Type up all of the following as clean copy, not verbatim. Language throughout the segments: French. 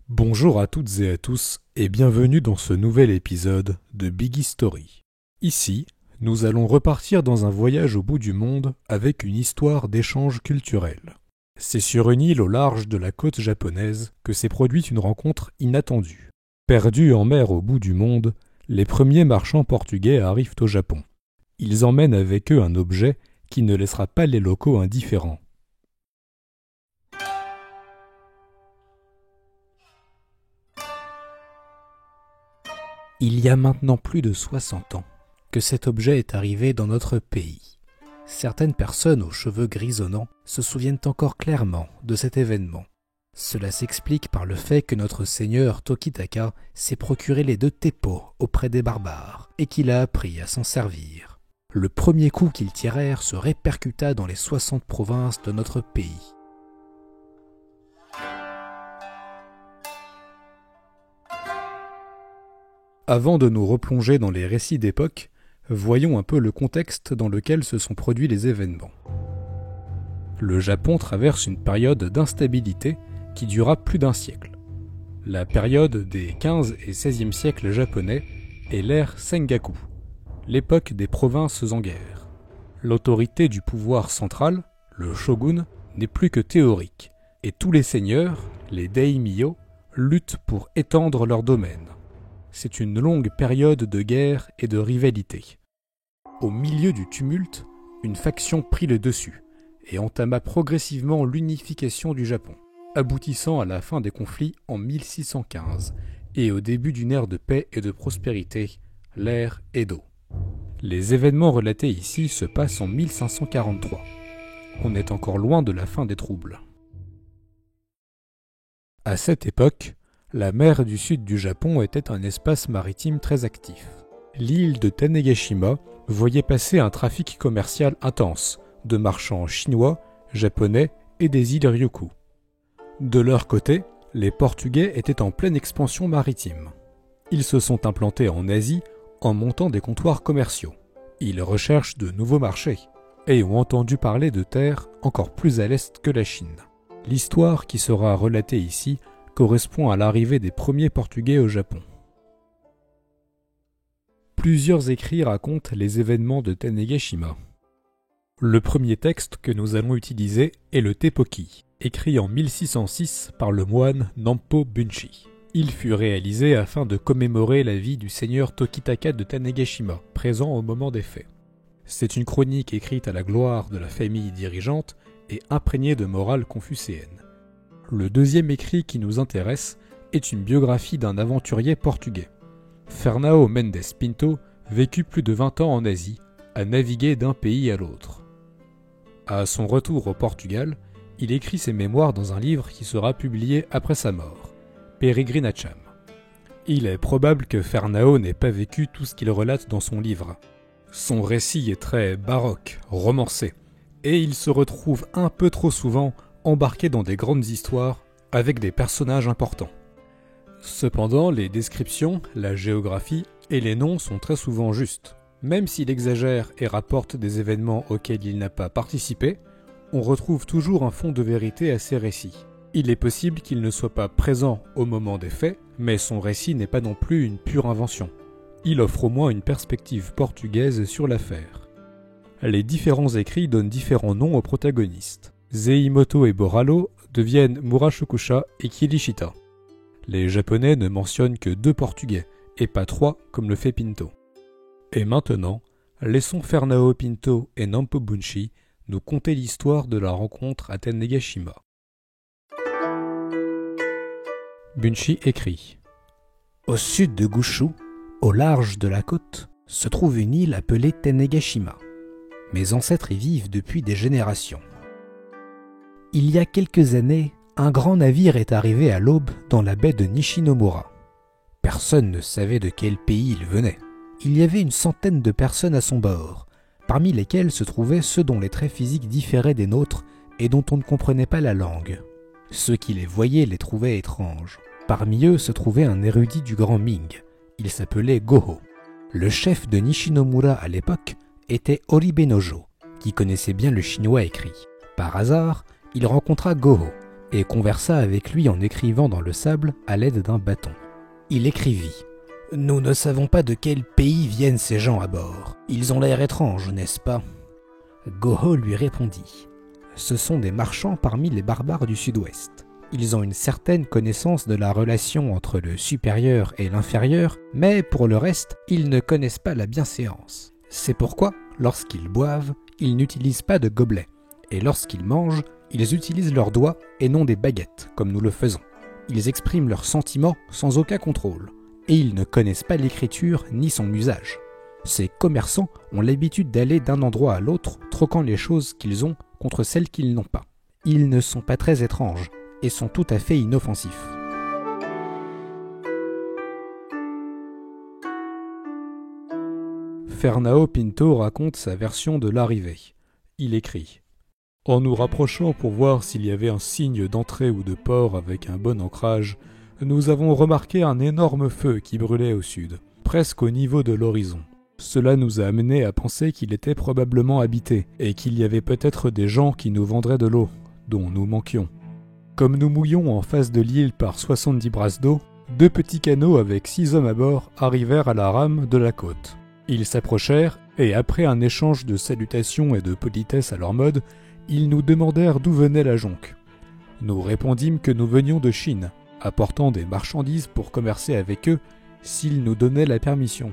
Bonjour à toutes et à tous et bienvenue dans ce nouvel épisode de Biggie Story. Ici, nous allons repartir dans un voyage au bout du monde avec une histoire d'échange culturel. C'est sur une île au large de la côte japonaise que s'est produite une rencontre inattendue. Perdus en mer au bout du monde, les premiers marchands portugais arrivent au Japon. Ils emmènent avec eux un objet qui ne laissera pas les locaux indifférents. Il y a maintenant plus de 60 ans que cet objet est arrivé dans notre pays. Certaines personnes aux cheveux grisonnants se souviennent encore clairement de cet événement. Cela s'explique par le fait que notre seigneur Tokitaka s'est procuré les 2 teppos auprès des barbares et qu'il a appris à s'en servir. Le premier coup qu'ils tirèrent se répercuta dans les 60 provinces de notre pays. Avant de nous replonger dans les récits d'époque, voyons un peu le contexte dans lequel se sont produits les événements. Le Japon traverse une période d'instabilité qui dura plus d'un siècle. La période des 15 et 16e siècles japonais est l'ère Sengaku, l'époque des provinces en guerre. L'autorité du pouvoir central, le shogun, n'est plus que théorique, et tous les seigneurs, les daimyo, luttent pour étendre leur domaine. C'est une longue période de guerre et de rivalité. Au milieu du tumulte, une faction prit le dessus et entama progressivement l'unification du Japon, aboutissant à la fin des conflits en 1615 et au début d'une ère de paix et de prospérité, l'ère Edo. Les événements relatés ici se passent en 1543. On est encore loin de la fin des troubles. À cette époque, la mer du sud du Japon était un espace maritime très actif. L'île de Tanegashima voyait passer un trafic commercial intense de marchands chinois, japonais et des îles Ryukyu. De leur côté, les Portugais étaient en pleine expansion maritime. Ils se sont implantés en Asie en montant des comptoirs commerciaux. Ils recherchent de nouveaux marchés et ont entendu parler de terres encore plus à l'est que la Chine. L'histoire qui sera relatée ici correspond à l'arrivée des premiers Portugais au Japon. Plusieurs écrits racontent les événements de Tanegashima. Le premier texte que nous allons utiliser est le Teppoki, écrit en 1606 par le moine Nampo Bunshi. Il fut réalisé afin de commémorer la vie du seigneur Tokitaka de Tanegashima, présent au moment des faits. C'est une chronique écrite à la gloire de la famille dirigeante et imprégnée de morale confucéenne. Le deuxième écrit qui nous intéresse est une biographie d'un aventurier portugais. Fernão Mendes Pinto vécut plus de 20 ans en Asie, à naviguer d'un pays à l'autre. À son retour au Portugal, il écrit ses mémoires dans un livre qui sera publié après sa mort, Peregrinacham. Il est probable que Fernão n'ait pas vécu tout ce qu'il relate dans son livre. Son récit est très baroque, romancé, et il se retrouve un peu trop souvent embarqué dans des grandes histoires avec des personnages importants. Cependant, les descriptions, la géographie et les noms sont très souvent justes. Même s'il exagère et rapporte des événements auxquels il n'a pas participé, on retrouve toujours un fond de vérité à ses récits. Il est possible qu'il ne soit pas présent au moment des faits, mais son récit n'est pas non plus une pure invention. Il offre au moins une perspective portugaise sur l'affaire. Les différents écrits donnent différents noms aux protagonistes. Zeimoto et Boralo deviennent Murashokusha et Kirishita. Les Japonais ne mentionnent que 2 Portugais, et pas 3 comme le fait Pinto. Et maintenant, laissons Fernão Pinto et Nampo Bunshi nous conter l'histoire de la rencontre à Tanegashima. Bunshi écrit « Au sud de Gushu, au large de la côte, se trouve une île appelée Tanegashima. Mes ancêtres y vivent depuis des générations. Il y a quelques années, un grand navire est arrivé à l'aube dans la baie de Nishinomura. Personne ne savait de quel pays il venait. Il y avait une centaine de personnes à son bord, parmi lesquelles se trouvaient ceux dont les traits physiques différaient des nôtres et dont on ne comprenait pas la langue. Ceux qui les voyaient les trouvaient étranges. Parmi eux se trouvait un érudit du grand Ming. Il s'appelait Goho. Le chef de Nishinomura à l'époque était Oribe Nojo, qui connaissait bien le chinois écrit. Par hasard, il rencontra Goho et conversa avec lui en écrivant dans le sable à l'aide d'un bâton. Il écrivit « Nous ne savons pas de quel pays viennent ces gens à bord. Ils ont l'air étranges, n'est-ce pas ?» Goho lui répondit « Ce sont des marchands parmi les barbares du sud-ouest. Ils ont une certaine connaissance de la relation entre le supérieur et l'inférieur, mais pour le reste, ils ne connaissent pas la bienséance. C'est pourquoi, lorsqu'ils boivent, ils n'utilisent pas de gobelets, et lorsqu'ils mangent, ils utilisent leurs doigts et non des baguettes, comme nous le faisons. Ils expriment leurs sentiments sans aucun contrôle, et ils ne connaissent pas l'écriture ni son usage. Ces commerçants ont l'habitude d'aller d'un endroit à l'autre, troquant les choses qu'ils ont contre celles qu'ils n'ont pas. Ils ne sont pas très étranges, et sont tout à fait inoffensifs. Fernão Pinto raconte sa version de l'arrivée. Il écrit « En nous rapprochant pour voir s'il y avait un signe d'entrée ou de port avec un bon ancrage, nous avons remarqué un énorme feu qui brûlait au sud, presque au niveau de l'horizon. Cela nous a amené à penser qu'il était probablement habité, et qu'il y avait peut-être des gens qui nous vendraient de l'eau, dont nous manquions. Comme nous mouillons en face de l'île par 70 brasses d'eau, 2 petits canots avec 6 hommes à bord arrivèrent à la rame de la côte. Ils s'approchèrent, et après un échange de salutations et de politesses à leur mode, ils nous demandèrent d'où venait la jonque. Nous répondîmes que nous venions de Chine, apportant des marchandises pour commercer avec eux, s'ils nous donnaient la permission.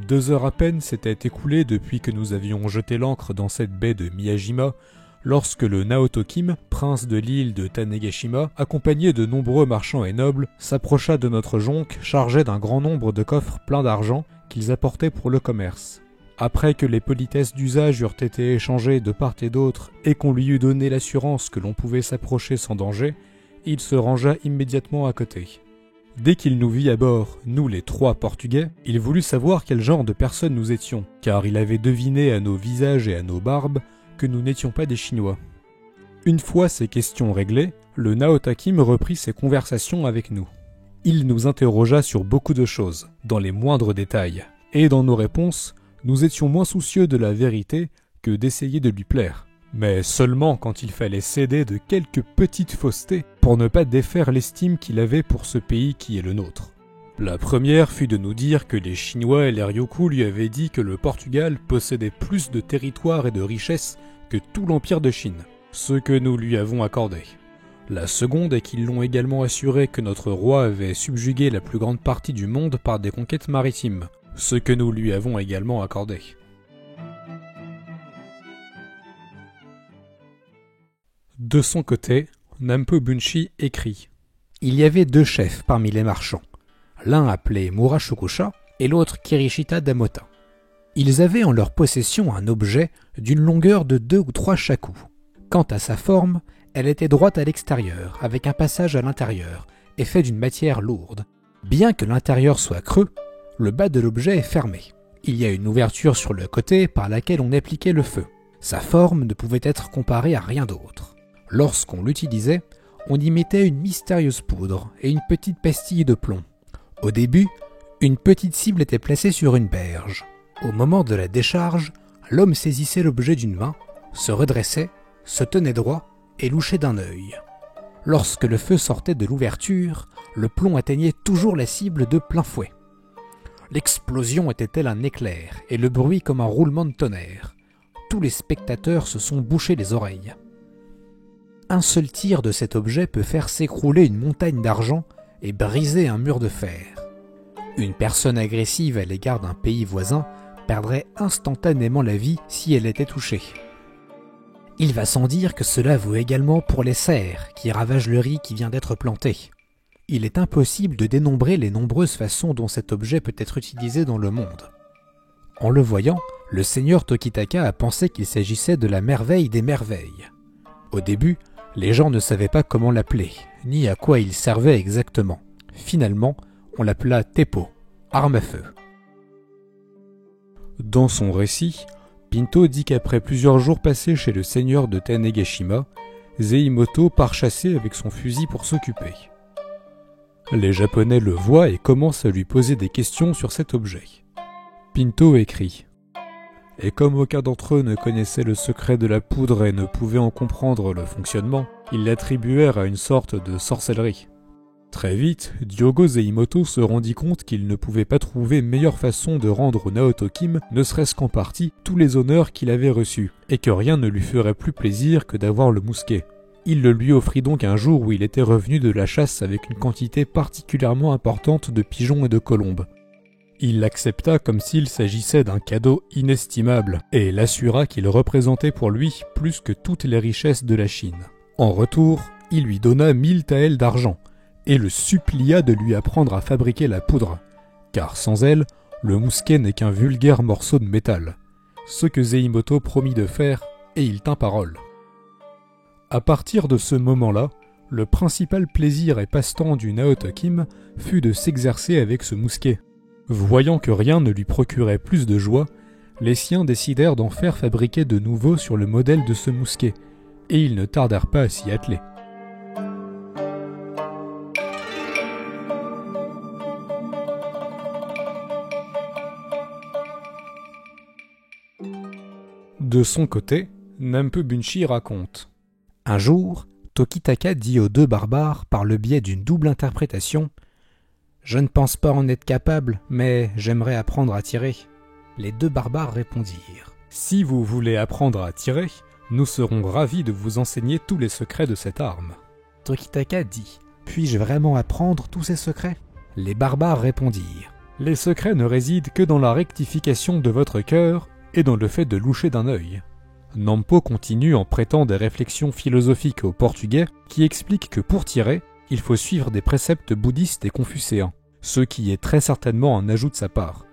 2 heures à peine s'étaient écoulées depuis que nous avions jeté l'ancre dans cette baie de Miyajima, lorsque le Naotokim, prince de l'île de Tanegashima, accompagné de nombreux marchands et nobles, s'approcha de notre jonque chargé d'un grand nombre de coffres pleins d'argent qu'ils apportaient pour le commerce. Après que les politesses d'usage eurent été échangées de part et d'autre et qu'on lui eut donné l'assurance que l'on pouvait s'approcher sans danger, il se rangea immédiatement à côté. Dès qu'il nous vit à bord, nous les 3 Portugais, il voulut savoir quel genre de personnes nous étions, car il avait deviné à nos visages et à nos barbes que nous n'étions pas des Chinois. Une fois ces questions réglées, le Naotakim reprit ses conversations avec nous. Il nous interrogea sur beaucoup de choses, dans les moindres détails, et dans nos réponses, nous étions moins soucieux de la vérité que d'essayer de lui plaire, mais seulement quand il fallait céder de quelques petites faussetés pour ne pas défaire l'estime qu'il avait pour ce pays qui est le nôtre. La première fut de nous dire que les Chinois et les Ryoku lui avaient dit que le Portugal possédait plus de territoire et de richesses que tout l'empire de Chine, ce que nous lui avons accordé. La seconde est qu'ils l'ont également assuré que notre roi avait subjugué la plus grande partie du monde par des conquêtes maritimes, ce que nous lui avons également accordé. De son côté, Nampo Bunshi écrit « Il y avait 2 chefs parmi les marchands, l'un appelé Murashokusha et l'autre Kirishita Damota. Ils avaient en leur possession un objet d'une longueur de 2 ou 3 shaku. Quant à sa forme, elle était droite à l'extérieur, avec un passage à l'intérieur, et fait d'une matière lourde. Bien que l'intérieur soit creux, le bas de l'objet est fermé. Il y a une ouverture sur le côté par laquelle on appliquait le feu. Sa forme ne pouvait être comparée à rien d'autre. Lorsqu'on l'utilisait, on y mettait une mystérieuse poudre et une petite pastille de plomb. Au début, une petite cible était placée sur une berge. Au moment de la décharge, l'homme saisissait l'objet d'une main, se redressait, se tenait droit et louchait d'un œil. Lorsque le feu sortait de l'ouverture, le plomb atteignait toujours la cible de plein fouet. L'explosion était-elle un éclair et le bruit comme un roulement de tonnerre. Tous les spectateurs se sont bouchés les oreilles. Un seul tir de cet objet peut faire s'écrouler une montagne d'argent et briser un mur de fer. Une personne agressive à l'égard d'un pays voisin perdrait instantanément la vie si elle était touchée. Il va sans dire que cela vaut également pour les cerfs qui ravagent le riz qui vient d'être planté. Il est impossible de dénombrer les nombreuses façons dont cet objet peut être utilisé dans le monde. En le voyant, le seigneur Tokitaka a pensé qu'il s'agissait de la merveille des merveilles. Au début, les gens ne savaient pas comment l'appeler, ni à quoi il servait exactement. Finalement, on l'appela Teppo, arme à feu. Dans son récit, Pinto dit qu'après plusieurs jours passés chez le seigneur de Tanegashima, Zeimoto part chasser avec son fusil pour s'occuper. Les Japonais le voient et commencent à lui poser des questions sur cet objet. Pinto écrit et comme aucun d'entre eux ne connaissait le secret de la poudre et ne pouvait en comprendre le fonctionnement, ils l'attribuèrent à une sorte de sorcellerie. Très vite, Diogo Zeimoto se rendit compte qu'il ne pouvait pas trouver meilleure façon de rendre au Naoto Kim, ne serait-ce qu'en partie, tous les honneurs qu'il avait reçus, et que rien ne lui ferait plus plaisir que d'avoir le mousquet. Il le lui offrit donc un jour où il était revenu de la chasse avec une quantité particulièrement importante de pigeons et de colombes. Il l'accepta comme s'il s'agissait d'un cadeau inestimable, et l'assura qu'il représentait pour lui plus que toutes les richesses de la Chine. En retour, il lui donna 1000 taels d'argent, et le supplia de lui apprendre à fabriquer la poudre, car sans elle, le mousquet n'est qu'un vulgaire morceau de métal, ce que Zeimoto promit de faire, et il tint parole. À partir de ce moment-là, le principal plaisir et passe-temps du Naoto Kim fut de s'exercer avec ce mousquet. Voyant que rien ne lui procurait plus de joie, les siens décidèrent d'en faire fabriquer de nouveau sur le modèle de ce mousquet, et ils ne tardèrent pas à s'y atteler. De son côté, Nampo Bunshi raconte: un jour, Tokitaka dit aux deux barbares par le biais d'une double interprétation: « Je ne pense pas en être capable, mais j'aimerais apprendre à tirer. » Les deux barbares répondirent: « Si vous voulez apprendre à tirer, nous serons ravis de vous enseigner tous les secrets de cette arme. » Tokitaka dit: « Puis-je vraiment apprendre tous ces secrets ?» Les barbares répondirent: « Les secrets ne résident que dans la rectification de votre cœur et dans le fait de loucher d'un œil. » Nampo continue en prêtant des réflexions philosophiques aux Portugais qui expliquent que pour tirer, il faut suivre des préceptes bouddhistes et confucéens, ce qui est très certainement un ajout de sa part.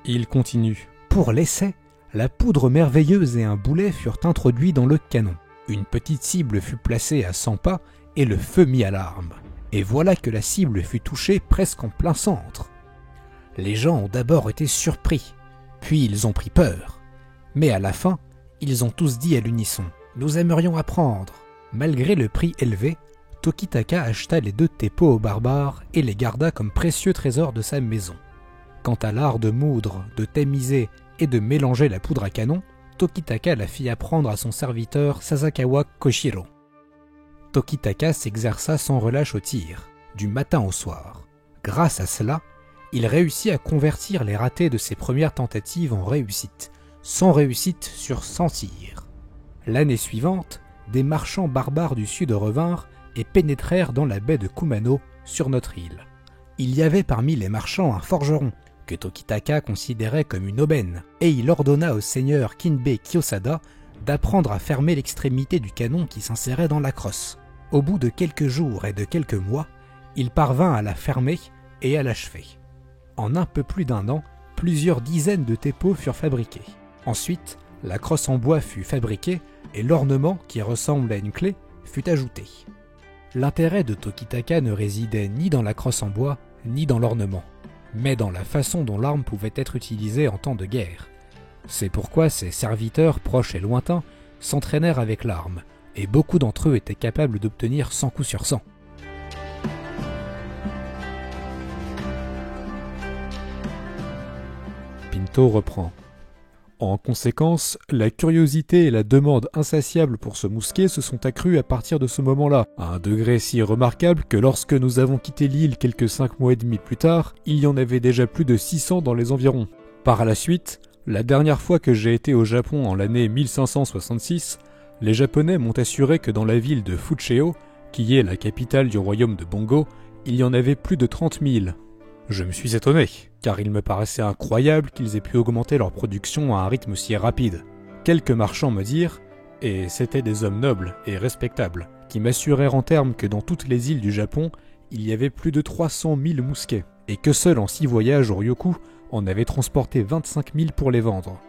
Il continue: « Pour l'essai, la poudre merveilleuse et un boulet furent introduits dans le canon. Une petite cible fut placée à 100 pas et le feu mis à l'arme. Et voilà que la cible fut touchée presque en plein centre. Les gens ont d'abord été surpris, puis ils ont pris peur. Mais à la fin, ils ont tous dit à l'unisson: « Nous aimerions apprendre. » Malgré le prix élevé, Tokitaka acheta les deux teppos aux barbares et les garda comme précieux trésors de sa maison. Quant à l'art de moudre, de tamiser et de mélanger la poudre à canon, Tokitaka la fit apprendre à son serviteur Sasakawa Koshiro. Tokitaka s'exerça sans relâche au tir, du matin au soir. Grâce à cela, il réussit à convertir les ratés de ses premières tentatives en réussites, 100 réussites sur 100 tirs. L'année suivante, des marchands barbares du sud revinrent et pénétrèrent dans la baie de Kumano, sur notre île. Il y avait parmi les marchands un forgeron, que Tokitaka considérait comme une aubaine, et il ordonna au seigneur Kinbei Kiyosada d'apprendre à fermer l'extrémité du canon qui s'insérait dans la crosse. Au bout de quelques jours et de quelques mois, il parvint à la fermer et à l'achever. En un peu plus d'un an, plusieurs dizaines de teppos furent fabriqués. Ensuite, la crosse en bois fut fabriquée et l'ornement, qui ressemble à une clé, fut ajouté. L'intérêt de Tokitaka ne résidait ni dans la crosse en bois, ni dans l'ornement, mais dans la façon dont l'arme pouvait être utilisée en temps de guerre. C'est pourquoi ses serviteurs, proches et lointains, s'entraînèrent avec l'arme, et beaucoup d'entre eux étaient capables d'obtenir 100 coups sur 100. Pinto reprend. En conséquence, la curiosité et la demande insatiable pour ce mousquet se sont accrues à partir de ce moment-là, à un degré si remarquable que lorsque nous avons quitté l'île quelques 5 mois et demi plus tard, il y en avait déjà plus de 600 dans les environs. Par la suite, la dernière fois que j'ai été au Japon en l'année 1566, les Japonais m'ont assuré que dans la ville de Fucheo, qui est la capitale du royaume de Bongo, il y en avait plus de 30 000. Je me suis étonné, car il me paraissait incroyable qu'ils aient pu augmenter leur production à un rythme si rapide. Quelques marchands me dirent, et c'étaient des hommes nobles et respectables, qui m'assurèrent en termes que dans toutes les îles du Japon, il y avait plus de 300 000 mousquets, et que seul en 6 voyages au Ryoku, on avait transporté 25 000 pour les vendre.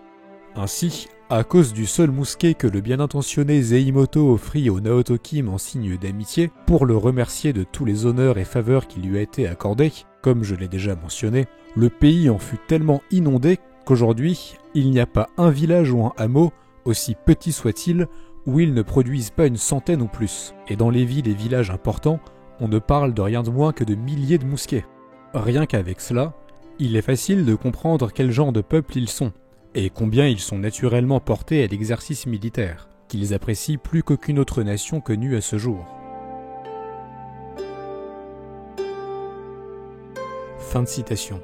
Ainsi, à cause du seul mousquet que le bien intentionné Zeimoto offrit au Naoto Kim en signe d'amitié, pour le remercier de tous les honneurs et faveurs qui lui a été accordés, comme je l'ai déjà mentionné, le pays en fut tellement inondé qu'aujourd'hui, il n'y a pas un village ou un hameau, aussi petit soit-il, où ils ne produisent pas une centaine ou plus. Et dans les villes et villages importants, on ne parle de rien de moins que de milliers de mousquets. Rien qu'avec cela, il est facile de comprendre quel genre de peuple ils sont, et combien ils sont naturellement portés à l'exercice militaire, qu'ils apprécient plus qu'aucune autre nation connue à ce jour. Fin de citation.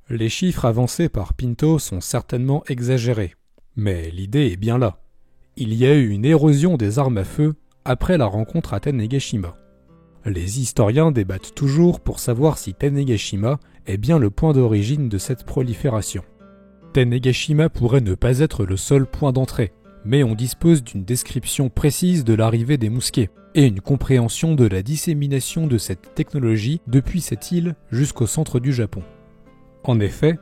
Les chiffres avancés par Pinto sont certainement exagérés, mais l'idée est bien là. Il y a eu une érosion des armes à feu après la rencontre à Tanegashima. Les historiens débattent toujours pour savoir si Tanegashima est bien le point d'origine de cette prolifération. Tanegashima pourrait ne pas être le seul point d'entrée, mais on dispose d'une description précise de l'arrivée des mousquets et une compréhension de la dissémination de cette technologie depuis cette île jusqu'au centre du Japon. En effet,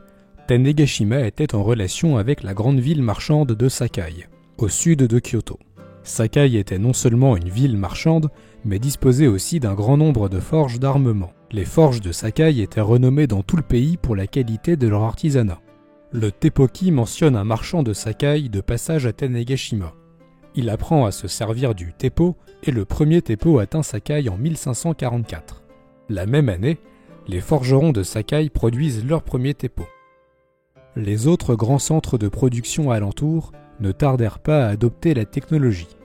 Tanegashima était en relation avec la grande ville marchande de Sakai, au sud de Kyoto. Sakai était non seulement une ville marchande, mais disposait aussi d'un grand nombre de forges d'armement. Les forges de Sakai étaient renommées dans tout le pays pour la qualité de leur artisanat. Le Teppoki mentionne un marchand de Sakai de passage à Tanegashima. Il apprend à se servir du teppo et le premier teppo atteint Sakai en 1544. La même année, les forgerons de Sakai produisent leur premier teppo. Les autres grands centres de production alentour ne tardèrent pas à adopter la technologie.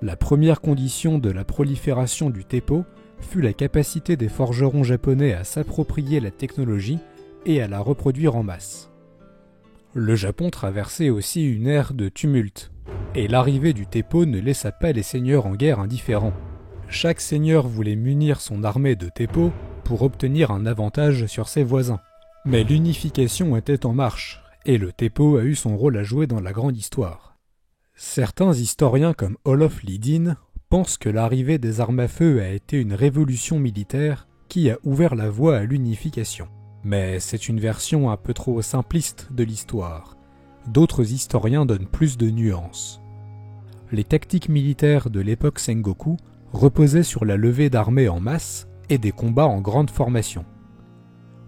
La première condition de la prolifération du teppo fut la capacité des forgerons japonais à s'approprier la technologie et à la reproduire en masse. Le Japon traversait aussi une ère de tumulte, et l'arrivée du teppo ne laissa pas les seigneurs en guerre indifférents. Chaque seigneur voulait munir son armée de teppo pour obtenir un avantage sur ses voisins. Mais l'unification était en marche, et le teppo a eu son rôle à jouer dans la grande histoire. Certains historiens comme Olof Lidin pensent que l'arrivée des armes à feu a été une révolution militaire qui a ouvert la voie à l'unification. Mais c'est une version un peu trop simpliste de l'histoire. D'autres historiens donnent plus de nuances. Les tactiques militaires de l'époque Sengoku reposaient sur la levée d'armées en masse et des combats en grande formation.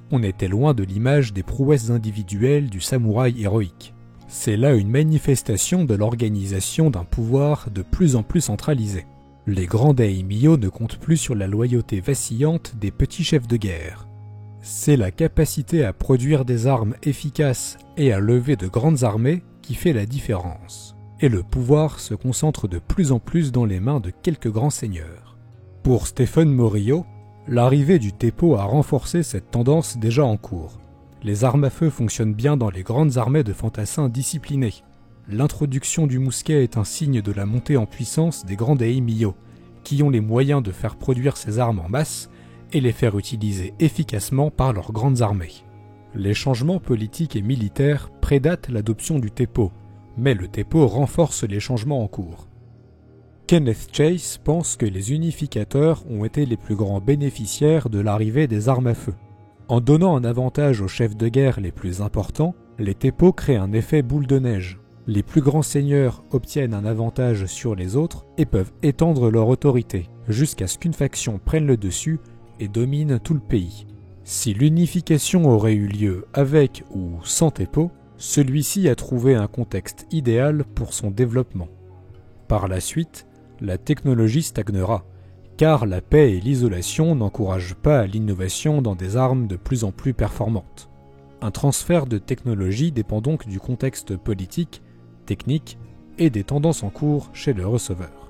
On était loin de l'image des prouesses individuelles du samouraï héroïque. C'est là une manifestation de l'organisation d'un pouvoir de plus en plus centralisé. Les grands daimyo ne comptent plus sur la loyauté vacillante des petits chefs de guerre. C'est la capacité à produire des armes efficaces et à lever de grandes armées qui fait la différence. Et le pouvoir se concentre de plus en plus dans les mains de quelques grands seigneurs. Pour Stephen Morillo, l'arrivée du teppo a renforcé cette tendance déjà en cours. Les armes à feu fonctionnent bien dans les grandes armées de fantassins disciplinés. L'introduction du mousquet est un signe de la montée en puissance des grands daimyo, qui ont les moyens de faire produire ces armes en masse et les faire utiliser efficacement par leurs grandes armées. Les changements politiques et militaires prédatent l'adoption du teppo, mais le teppo renforce les changements en cours. Kenneth Chase pense que les unificateurs ont été les plus grands bénéficiaires de l'arrivée des armes à feu. En donnant un avantage aux chefs de guerre les plus importants, les teppos créent un effet boule de neige. Les plus grands seigneurs obtiennent un avantage sur les autres et peuvent étendre leur autorité, jusqu'à ce qu'une faction prenne le dessus et domine tout le pays. Si l'unification aurait eu lieu avec ou sans teppo, celui-ci a trouvé un contexte idéal pour son développement. Par la suite, la technologie stagnera, car la paix et l'isolation n'encouragent pas à l'innovation dans des armes de plus en plus performantes. Un transfert de technologie dépend donc du contexte politique, technique et des tendances en cours chez le receveur.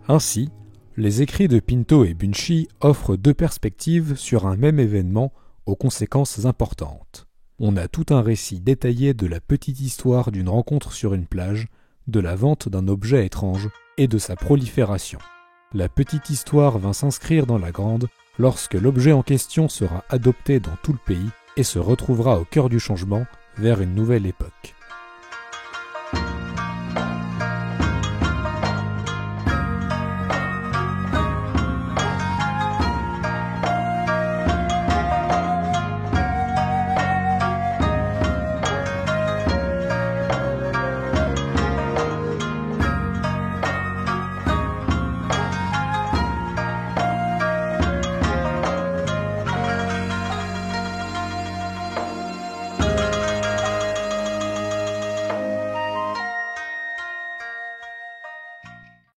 Ainsi, les écrits de Pinto et Bunshi offrent deux perspectives sur un même événement aux conséquences importantes. On a tout un récit détaillé de la petite histoire d'une rencontre sur une plage, de la vente d'un objet étrange et de sa prolifération. La petite histoire vint s'inscrire dans la grande lorsque l'objet en question sera adopté dans tout le pays et se retrouvera au cœur du changement vers une nouvelle époque.